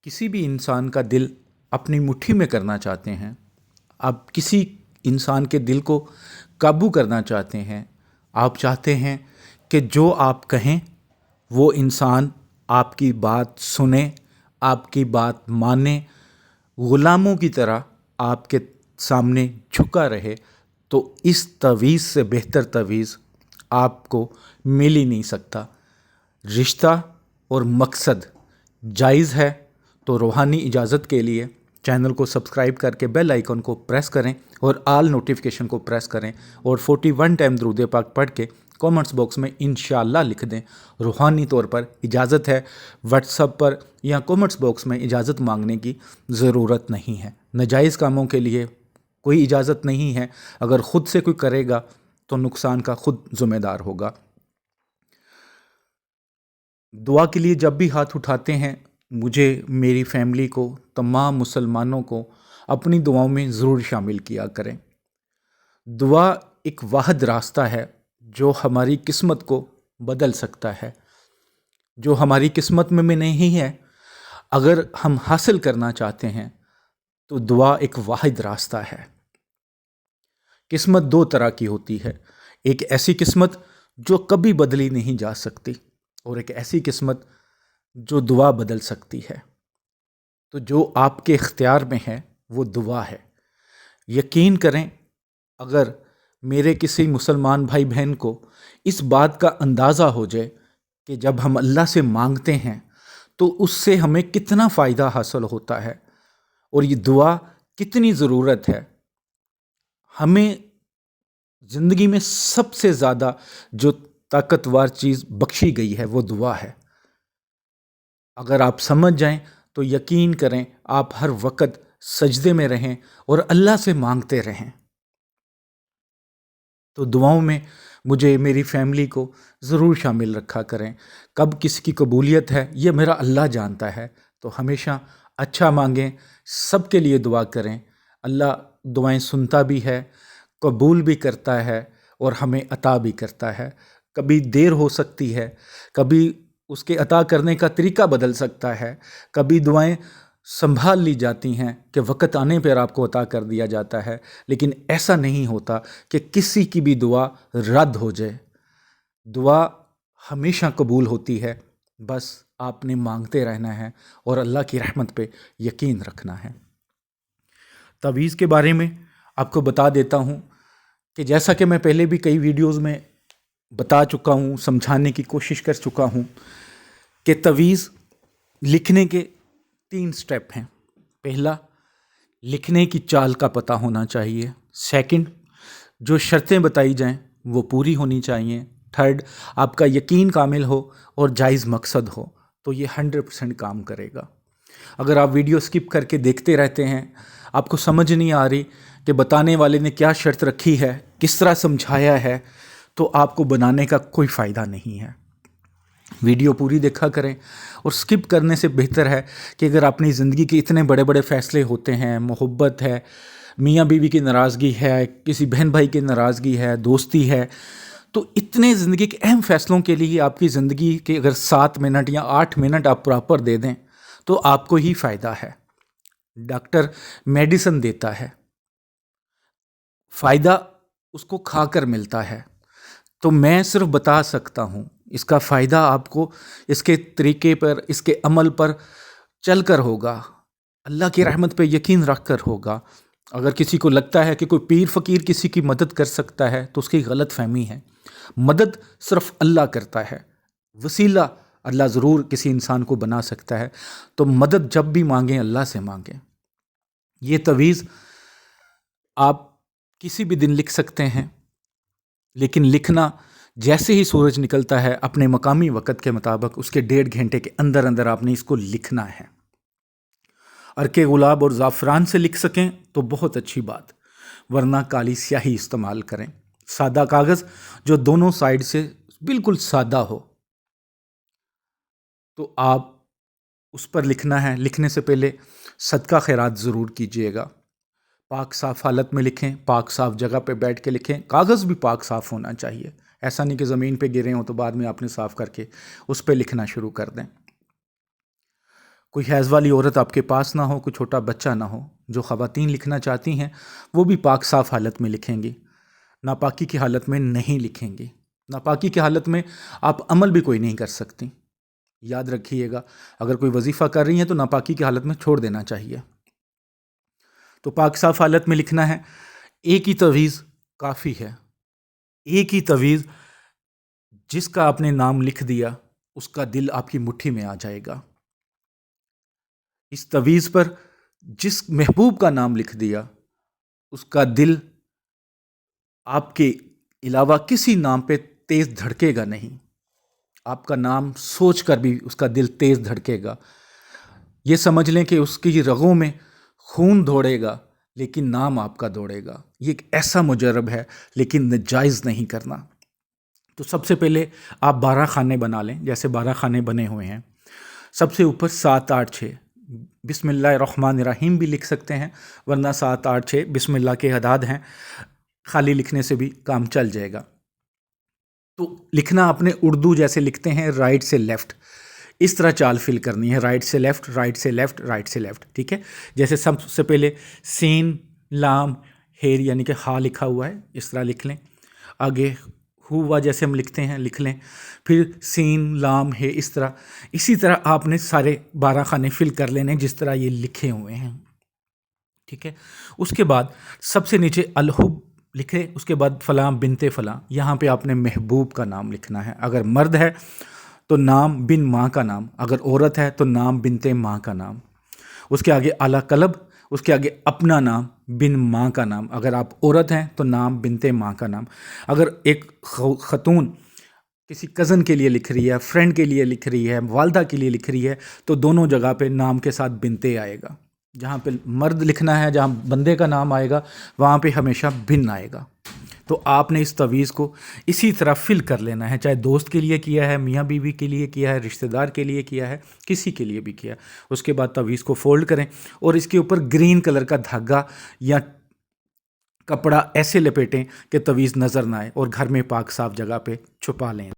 किसी भी इंसान का दिल अपनी मुट्ठी में करना चाहते हैं। आप किसी इंसान के दिल को काबू करना चाहते हैं। आप चाहते हैं कि जो आप कहें वो इंसान आपकी बात सुने, आपकी बात माने, ग़ुलामों की तरह आपके सामने झुका रहे। तो इस तवीज़ से बेहतर तवीज़ आपको मिल ही नहीं सकता। रिश्ता और मकसद जायज़ है तो रूहानी इजाज़त के लिए चैनल को सब्सक्राइब करके बेल आइकन को प्रेस करें और आल नोटिफिकेशन को प्रेस करें और 41 टाइम दुरूद पाक पढ़ के कमेंट्स बॉक्स में इंशाअल्लाह लिख दें। रूहानी तौर पर इजाज़त है, व्हाट्सएप पर या कमेंट्स बॉक्स में इजाज़त मांगने की ज़रूरत नहीं है। नाजायज़ कामों के लिए कोई इजाज़त नहीं है। अगर ख़ुद से कोई करेगा तो नुकसान का खुद ज़िम्मेदार होगा। दुआ के लिए जब भी हाथ उठाते हैं, मुझे, मेरी फैमिली को, तमाम मुसलमानों को अपनी दुआओं में ज़रूर शामिल किया करें। दुआ एक वाहिद रास्ता है जो हमारी किस्मत को बदल सकता है। जो हमारी किस्मत में नहीं है, अगर हम हासिल करना चाहते हैं तो दुआ एक वाहिद रास्ता है। किस्मत दो तरह की होती है। एक ऐसी किस्मत जो कभी बदली नहीं जा सकती और एक ऐसी किस्मत जो दुआ बदल सकती है। तो जो आपके इख्तियार में है वो दुआ है। यकीन करें, अगर मेरे किसी मुसलमान भाई बहन को इस बात का अंदाज़ा हो जाए कि जब हम अल्लाह से मांगते हैं तो उससे हमें कितना फ़ायदा हासिल होता है और ये दुआ कितनी ज़रूरत है। हमें ज़िंदगी में सबसे ज़्यादा जो ताकतवर चीज़ बख्शी गई है वो दुआ है। अगर आप समझ जाएं तो यकीन करें, आप हर वक्त सजदे में रहें और अल्लाह से मांगते रहें। तो दुआओं में मुझे, मेरी फैमिली को ज़रूर शामिल रखा करें। कब किसी की कबूलियत है ये मेरा अल्लाह जानता है। तो हमेशा अच्छा मांगें, सबके लिए दुआ करें। अल्लाह दुआएं सुनता भी है, कबूल भी करता है और हमें अता भी करता है। कभी देर हो सकती है, कभी उसके अता करने का तरीका बदल सकता है, कभी दुआएं संभाल ली जाती हैं कि वक़्त आने पर आपको अता कर दिया जाता है। लेकिन ऐसा नहीं होता कि किसी की भी दुआ रद्द हो जाए। दुआ हमेशा कबूल होती है, बस आपने मांगते रहना है और अल्लाह की रहमत पे यकीन रखना है। तवीज़ के बारे में आपको बता देता हूँ कि जैसा कि मैं पहले भी कई वीडियोज़ में बता चुका हूँ, समझाने की कोशिश कर चुका हूँ कि तवीज़ लिखने के 3 स्टेप हैं। पहला, लिखने की चाल का पता होना चाहिए। सेकंड, जो शर्तें बताई जाएं वो पूरी होनी चाहिए। थर्ड, आपका यकीन कामिल हो और जायज़ मकसद हो तो ये 100% काम करेगा। अगर आप वीडियो स्किप करके देखते रहते हैं, आपको समझ नहीं आ रही कि बताने वाले ने क्या शर्त रखी है, किस तरह समझाया है, तो आपको बनाने का कोई फ़ायदा नहीं है। वीडियो पूरी देखा करें और स्किप करने से बेहतर है कि अगर अपनी ज़िंदगी के इतने बड़े बड़े फ़ैसले होते हैं, मोहब्बत है, मियाँ बीवी की नाराज़गी है, किसी बहन भाई की नाराज़गी है, दोस्ती है, तो इतने ज़िंदगी के अहम फ़ैसलों के लिए आपकी ज़िंदगी के अगर 7 मिनट या 8 मिनट आप प्रॉपर दे दें तो आपको ही फ़ायदा है। डॉक्टर मेडिसिन देता है, फ़ायदा उसको खाकर मिलता है। तो मैं सिर्फ बता सकता हूँ, इसका फ़ायदा आपको इसके तरीके पर, इसके अमल पर चलकर होगा, अल्लाह की रहमत पे यकीन रख कर होगा। अगर किसी को लगता है कि कोई पीर फ़कीर किसी की मदद कर सकता है तो उसकी गलत फ़हमी है। मदद सिर्फ अल्लाह करता है, वसीला अल्लाह ज़रूर किसी इंसान को बना सकता है। तो मदद जब भी मांगें अल्लाह से मांगें। ये तवीज़ आप किसी भी दिन लिख सकते हैं, लेकिन लिखना जैसे ही सूरज निकलता है अपने मकामी वक़्त के मुताबिक उसके 1.5 घंटे के अंदर अंदर आपने इसको लिखना है। अर्के गुलाब और ज़ाफ़रान से लिख सकें तो बहुत अच्छी बात, वरना काली स्याही इस्तेमाल करें। सादा कागज़ जो दोनों साइड से बिल्कुल सादा हो, तो आप उस पर लिखना है। लिखने से पहले सदका खैरात ज़रूर कीजिएगा। पाक साफ़ हालत में लिखें, पाक साफ़ जगह पे बैठ के लिखें। कागज़ भी पाक साफ़ होना चाहिए। ऐसा नहीं कि ज़मीन पे गिरे हों तो बाद में आपने साफ़ करके उस पर लिखना शुरू कर दें। کوئی حیض والی عورت آپ کے پاس نہ ہو، کوئی چھوٹا بچہ نہ ہو. جو خواتین لکھنا چاہتی ہیں وہ بھی پاک صاف حالت میں لکھیں گی، ناپاکی کی حالت میں نہیں لکھیں گی. ناپاکی کی حالت میں آپ عمل بھی کوئی نہیں کر سکتی. یاد رکھیے گا، اگر کوئی وظیفہ کر رہی ہیں تو ناپاکی کی حالت میں چھوڑ دینا چاہیے. تو پاک صاف حالت میں لکھنا ہے. ایک ہی تعویذ کافی ہے. ایک ہی تعویذ، جس کا آپ نے نام لکھ دیا اس کا دل آپ کی مٹھی میں آ جائے گا. اس تعویذ پر جس محبوب کا نام لکھ دیا اس کا دل آپ کے علاوہ کسی نام پہ تیز دھڑکے گا نہیں. آپ کا نام سوچ کر بھی اس کا دل تیز دھڑکے گا. یہ سمجھ لیں کہ اس کی رگوں میں خون دوڑے گا لیکن نام آپ کا دوڑے گا. یہ ایک ایسا مجرب ہے لیکن ناجائز نہیں کرنا. تو سب سے پہلے آپ 12 خانے بنا لیں، جیسے 12 خانے بنے ہوئے ہیں. سب سے اوپر 7 8 6 بسم اللہ الرحمن الرحیم بھی لکھ سکتے ہیں، ورنہ 7 8 6 بسم اللہ کے اعداد ہیں، خالی لکھنے سے بھی کام چل جائے گا. تو لکھنا اپنے اردو جیسے لکھتے ہیں، رائٹ سے لیفٹ، اس طرح چال فل کرنی ہے، رائٹ سے لیفٹ، رائٹ سے لیفٹ، رائٹ سے لیفٹ. ٹھیک ہے، جیسے سب سے پہلے سین لام ہیر یعنی کہ ہا لکھا ہوا ہے، اس طرح لکھ لیں. آگے ہوا جیسے ہم لکھتے ہیں لکھ لیں، پھر سین لام ہے، اس طرح. اسی طرح آپ نے سارے 12 خانے فل کر لینے جس طرح یہ لکھے ہوئے ہیں. ٹھیک ہے، اس کے بعد سب سے نیچے الحب لکھے، اس کے بعد فلاں بنتے فلاں. یہاں پہ آپ نے محبوب کا نام لکھنا ہے. اگر مرد ہے تو نام بن ماں کا نام، اگر عورت ہے تو نام بنتے ماں کا نام. اس کے آگے اعلیٰ قلب، اس کے آگے اپنا نام بن ماں کا نام. اگر آپ عورت ہیں تو نام بنتے ماں کا نام. اگر ایک خاتون کسی کزن کے لیے لکھ رہی ہے، فرینڈ کے لیے لکھ رہی ہے، والدہ کے لیے لکھ رہی ہے، تو دونوں جگہ پہ نام کے ساتھ بنتے آئے گا. جہاں پہ مرد لکھنا ہے، جہاں بندے کا نام آئے گا وہاں پہ ہمیشہ بن آئے گا. تو آپ نے اس تعویذ کو اسی طرح فل کر لینا ہے، چاہے دوست کے لیے کیا ہے، میاں بیوی کے لیے کیا ہے، رشتہ دار کے لیے کیا ہے، کسی کے لیے بھی کیا. اس کے بعد تعویذ کو فولڈ کریں اور اس کے اوپر گرین کلر کا دھاگا یا کپڑا ایسے لپیٹیں کہ تعویذ نظر نہ آئے، اور گھر میں پاک صاف جگہ پہ چھپا لیں.